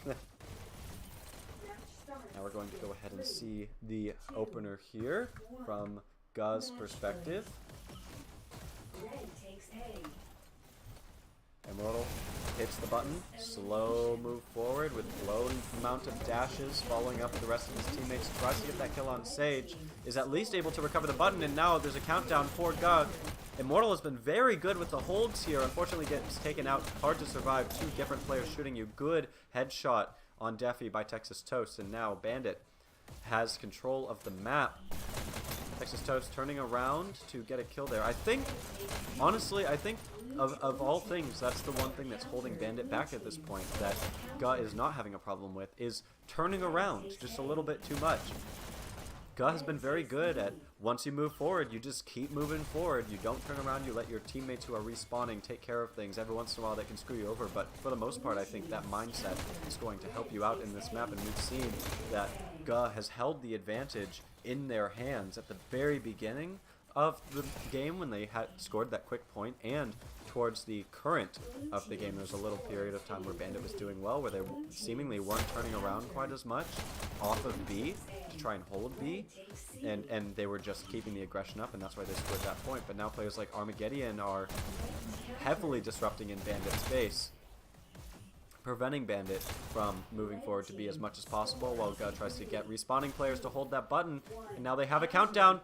Now we're going to go ahead and see the opener here from Ga's perspective. Immortal hits the button, slow move forward with low amount of dashes, following up with the rest of his teammates, tries to get that kill on Sage, is at least able to recover the button, and now there's a countdown for Ga. Immortal has been very good with the holds here, unfortunately gets taken out, hard to survive, two different players shooting you, good headshot on Defi by Texas Toast, and now Bandit has control of the map. Texas Toast turning around to get a kill there. I think, honestly, of all things, that's the one thing that's holding Bandit back at this point, that Ga is not having a problem with, is turning around just a little bit too much. Ga has been very good at, once you move forward, you just keep moving forward. You don't turn around, you let your teammates who are respawning take care of things. Every once in a while they can screw you over, but for the most part, I think that mindset is going to help you out in this map, and we've seen that Ga has held the advantage in their hands at the very beginning of the game when they had scored that quick point, and towards the current of the game there was a little period of time where Bandit was doing well, where they seemingly weren't turning around quite as much off of B to try and hold B, and they were just keeping the aggression up, and that's why they scored that point. But now players like Armageddon are heavily disrupting in Bandit's base, preventing Bandit from moving forward to B as much as possible, while Ga tries to get respawning players to hold that button, and now they have a countdown.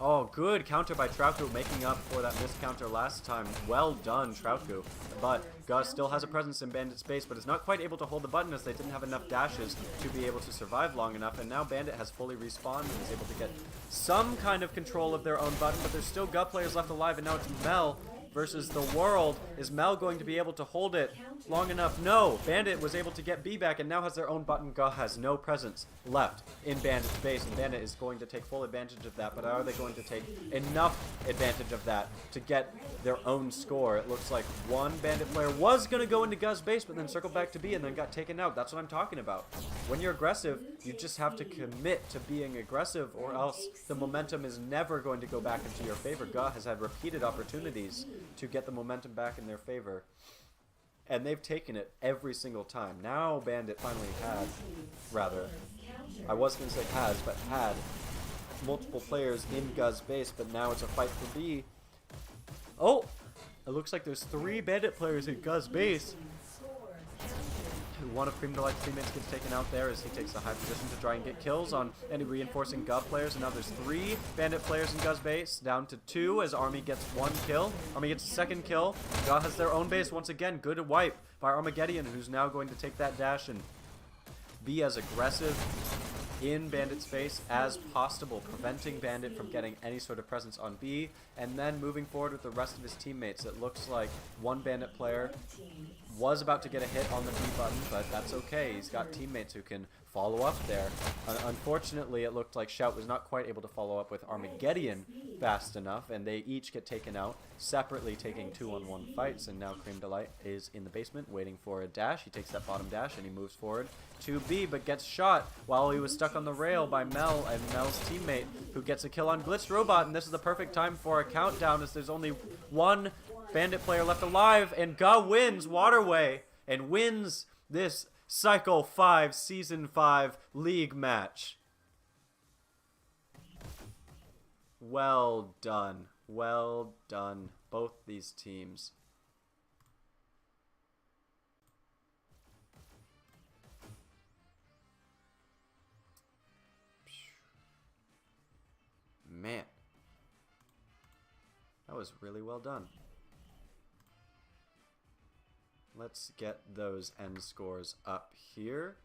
Oh, good counter by Trauku, making up for that missed counter last time. Well done, Trauku. But Ga still has a presence in Bandit's base, but is not quite able to hold the button as they didn't have enough dashes to be able to survive long enough. And now Bandit has fully respawned and is able to get some kind of control of their own button, but there's still Ga players left alive, and now it's Mel versus the world. Is Mel going to be able to hold it long enough? No! Bandit was able to get B back and now has their own button. Ga has no presence left in Bandit's base, and Bandit is going to take full advantage of that, but are they going to take enough advantage of that to get their own score? It looks like one Bandit player was going to go into Ga's base, but then circled back to B and then got taken out. That's what I'm talking about. When you're aggressive, you just have to commit to being aggressive, or else the momentum is never going to go back into your favor. Ga has had repeated opportunities to get the momentum back in their favor, and they've taken it every single time. Now Bandit finally had, rather, I was going to say has, but had multiple players in Ga's base, but now it's a fight for B. Oh! It looks like there's 3 Bandit players in Ga's base. One of Cream Delight's teammates gets taken out there as he takes a high position to try and get kills on any reinforcing Ga players, and now there's 3 Bandit players in Ga's base, down to 2 as Army gets 1 kill. Army gets a 2nd kill. Ga has their own base once again. Good wipe by Armageddon, who's now going to take that dash and be as aggressive in Bandit's base as possible, preventing Bandit from getting any sort of presence on B, and then moving forward with the rest of his teammates. It looks like one Bandit player was about to get a hit on the B button, but that's okay. He's got teammates who can follow up there. Unfortunately, it looked like Shout was not quite able to follow up with Armageddon fast enough, and they each get taken out, separately taking 2-on-1 fights, and now Cream Delight is in the basement waiting for a dash. He takes that bottom dash and he moves forward to B, but gets shot while he was stuck on the rail by Mel and Mel's teammate, who gets a kill on Glitched Robot, and this is the perfect time for a countdown as there's only one Bandit player left alive, and Ga wins Waterway and wins this Cycle 5 Season 5 League match. Well done. Well done, both these teams. Man, that was really well done. Let's get those end scores up here.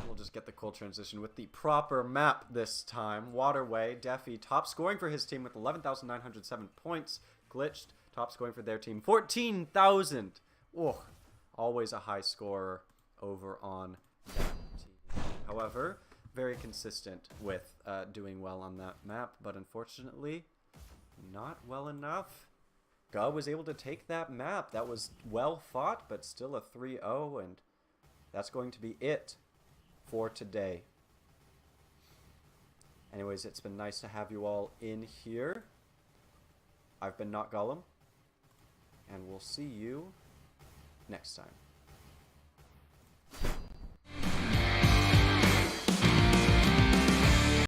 We'll we'll just get the cool transition with the proper map this time. Waterway, Defi, top scoring for his team with 11,907 points. Glitched, top scoring for their team, 14,000. Oh, always a high scorer over on that team. However, very consistent with doing well on that map, but unfortunately, not well enough. Ga was able to take that map. That was well fought, but still a 3-0, and that's going to be it for today. Anyways, it's been nice to have you all in here. I've been Notgollum, and we'll see you next time.